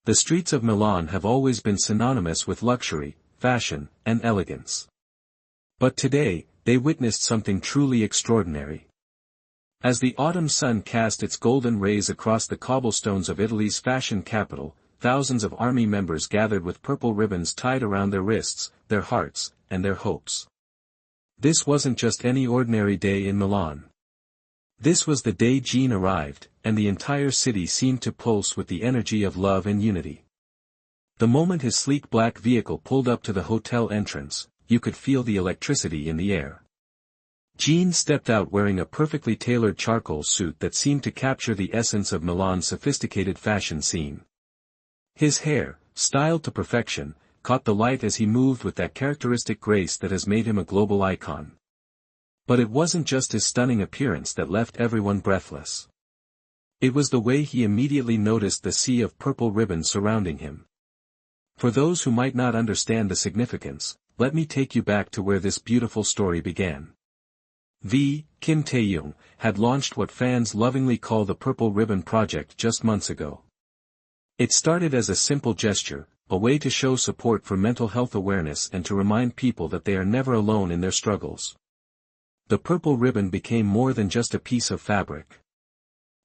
The streets of Milan have always been synonymous with luxury, fashion, and elegance. But today, they witnessed something truly extraordinary. As the autumn sun cast its golden rays across the cobblestones of Italy's fashion capital, thousands of army members gathered with purple ribbons tied around their wrists, their hearts, and their hopes. This wasn't just any ordinary day in Milan. This was the day Jin arrived, and the entire city seemed to pulse with the energy of love and unity. The moment his sleek black vehicle pulled up to the hotel entrance, you could feel the electricity in the air. Jin stepped out wearing a perfectly tailored charcoal suit that seemed to capture the essence of Milan's sophisticated fashion scene. His hair, styled to perfection, caught the light as he moved with that characteristic grace that has made him a global icon. But it wasn't just his stunning appearance that left everyone breathless. It was the way he immediately noticed the sea of purple ribbons surrounding him. For those who might not understand the significance, let me take you back to where this beautiful story began. Kim Tae-young had launched what fans lovingly call the Purple Ribbon Project just months ago. It started as a simple gesture, a way to show support for mental health awareness and to remind people that they are never alone in their struggles. The purple ribbon became more than just a piece of fabric.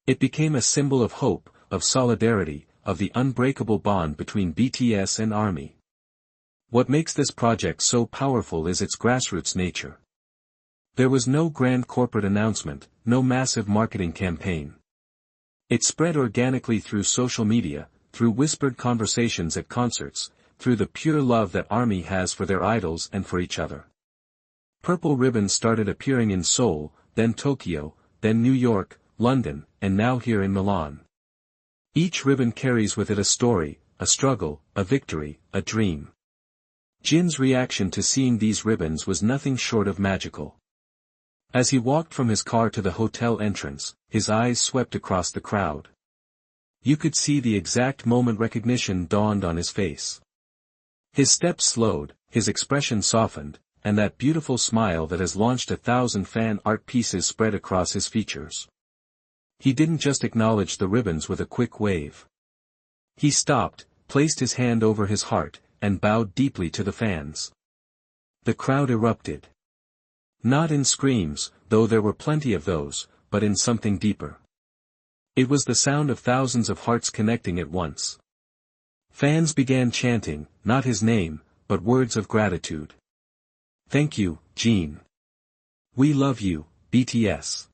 It became a symbol of hope, of solidarity, of the unbreakable bond between BTS and ARMY. What makes this project so powerful is its grassroots nature. There was no grand corporate announcement, no massive marketing campaign. It spread organically through social media, through whispered conversations at concerts, through the pure love that ARMY has for their idols and for each other. Purple ribbons started appearing in Seoul, then Tokyo, then New York, London, and now here in Milan. Each ribbon carries with it a story, a struggle, a victory, a dream. Jin's reaction to seeing these ribbons was nothing short of magical. As he walked from his car to the hotel entrance, his eyes swept across the crowd. You could see the exact moment recognition dawned on his face. His steps slowed, his expression softened, and that beautiful smile that has launched 1,000 fan art pieces spread across his features. He didn't just acknowledge the ribbons with a quick wave. He stopped, placed his hand over his heart, and bowed deeply to the fans. The crowd erupted. Not in screams, though there were plenty of those, but in something deeper. It was the sound of thousands of hearts connecting at once. Fans began chanting, not his name, but words of gratitude. Thank you, Jin. We love you, BTS.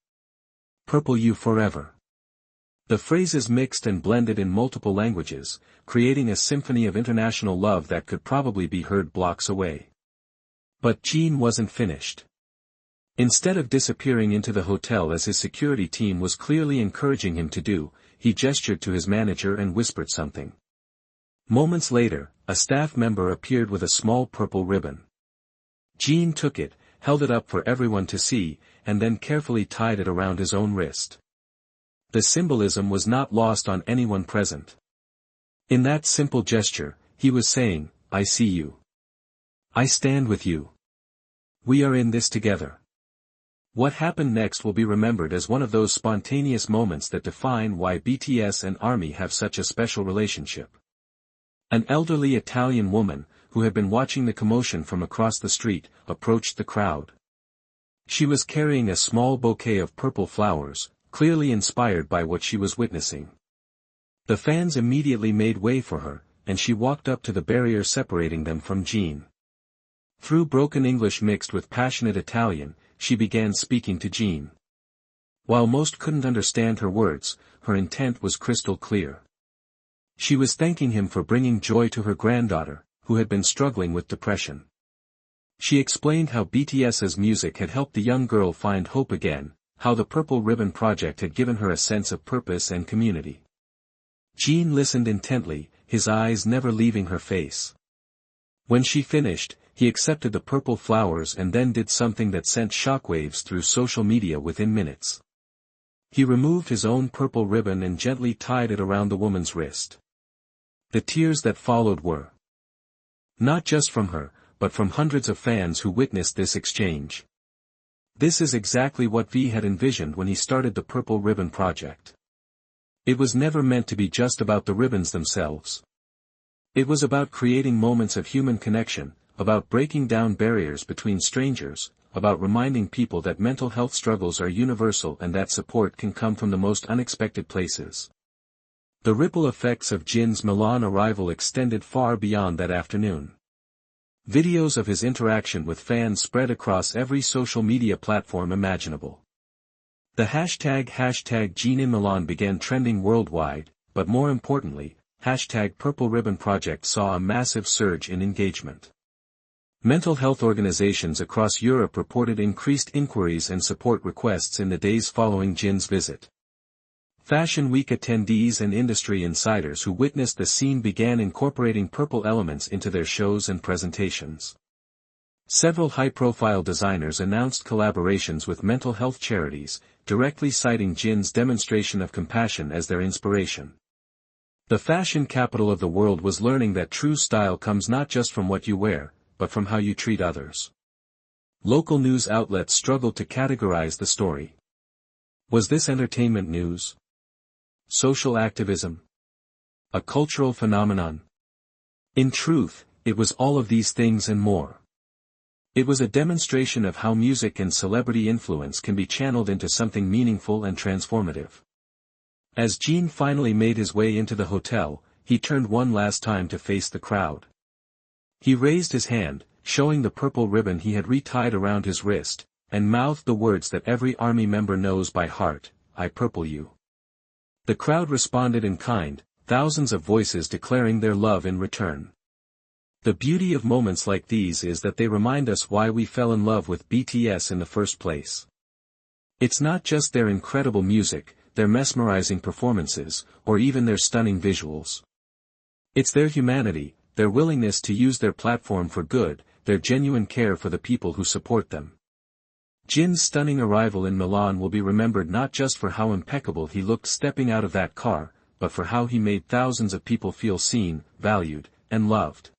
Purple you forever. The phrases mixed and blended in multiple languages, creating a symphony of international love that could probably be heard blocks away. But Jin wasn't finished. Instead of disappearing into the hotel as his security team was clearly encouraging him to do, he gestured to his manager and whispered something. Moments later, a staff member appeared with a small purple ribbon. Jin took it, held it up for everyone to see, and then carefully tied it around his own wrist. The symbolism was not lost on anyone present. In that simple gesture, he was saying, I see you. I stand with you. We are in this together. What happened next will be remembered as one of those spontaneous moments that define why BTS and ARMY have such a special relationship. An elderly Italian woman, who had been watching the commotion from across the street, approached the crowd. She was carrying a small bouquet of purple flowers, clearly inspired by what she was witnessing. The fans immediately made way for her, and she walked up to the barrier separating them from Jin. Through broken English mixed with passionate Italian, she began speaking to Jin. While most couldn't understand her words, her intent was crystal clear. She was thanking him for bringing joy to her granddaughter, who had been struggling with depression. She explained how BTS's music had helped the young girl find hope again, how the Purple Ribbon Project had given her a sense of purpose and community. Jin listened intently, his eyes never leaving her face. When she finished, he accepted the purple flowers and then did something that sent shockwaves through social media within minutes. He removed his own purple ribbon and gently tied it around the woman's wrist. The tears that followed were not just from her, but from hundreds of fans who witnessed this exchange. This is exactly what V had envisioned when he started the Purple Ribbon Project. It was never meant to be just about the ribbons themselves. It was about creating moments of human connection, about breaking down barriers between strangers, about reminding people that mental health struggles are universal and that support can come from the most unexpected places. The ripple effects of Jin's Milan arrival extended far beyond that afternoon. Videos of his interaction with fans spread across every social media platform imaginable. The hashtag Jin in Milan began trending worldwide, but more importantly, hashtag Purple Ribbon Project saw a massive surge in engagement. Mental health organizations across Europe reported increased inquiries and support requests in the days following Jin's visit. Fashion Week attendees and industry insiders who witnessed the scene began incorporating purple elements into their shows and presentations. Several high-profile designers announced collaborations with mental health charities, directly citing Jin's demonstration of compassion as their inspiration. The fashion capital of the world was learning that true style comes not just from what you wear, but from how you treat others. Local news outlets struggled to categorize the story. Was this entertainment news? Social activism? A cultural phenomenon? In truth, it was all of these things and more. It was a demonstration of how music and celebrity influence can be channeled into something meaningful and transformative. As Jin finally made his way into the hotel, he turned one last time to face the crowd. He raised his hand, showing the purple ribbon he had retied around his wrist, and mouthed the words that every army member knows by heart, "I purple you." The crowd responded in kind, thousands of voices declaring their love in return. The beauty of moments like these is that they remind us why we fell in love with BTS in the first place. It's not just their incredible music, their mesmerizing performances, or even their stunning visuals. It's their humanity, their willingness to use their platform for good, their genuine care for the people who support them. Jin's stunning arrival in Milan will be remembered not just for how impeccable he looked stepping out of that car, but for how he made thousands of people feel seen, valued, and loved.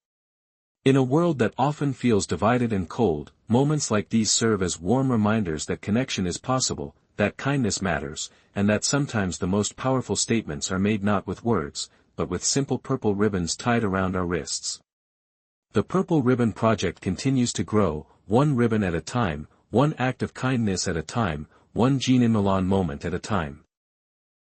In a world that often feels divided and cold, moments like these serve as warm reminders that connection is possible, that kindness matters, and that sometimes the most powerful statements are made not with words, but with simple purple ribbons tied around our wrists. The Purple Ribbon Project continues to grow, one ribbon at a time, one act of kindness at a time, one Jin in Milan moment at a time.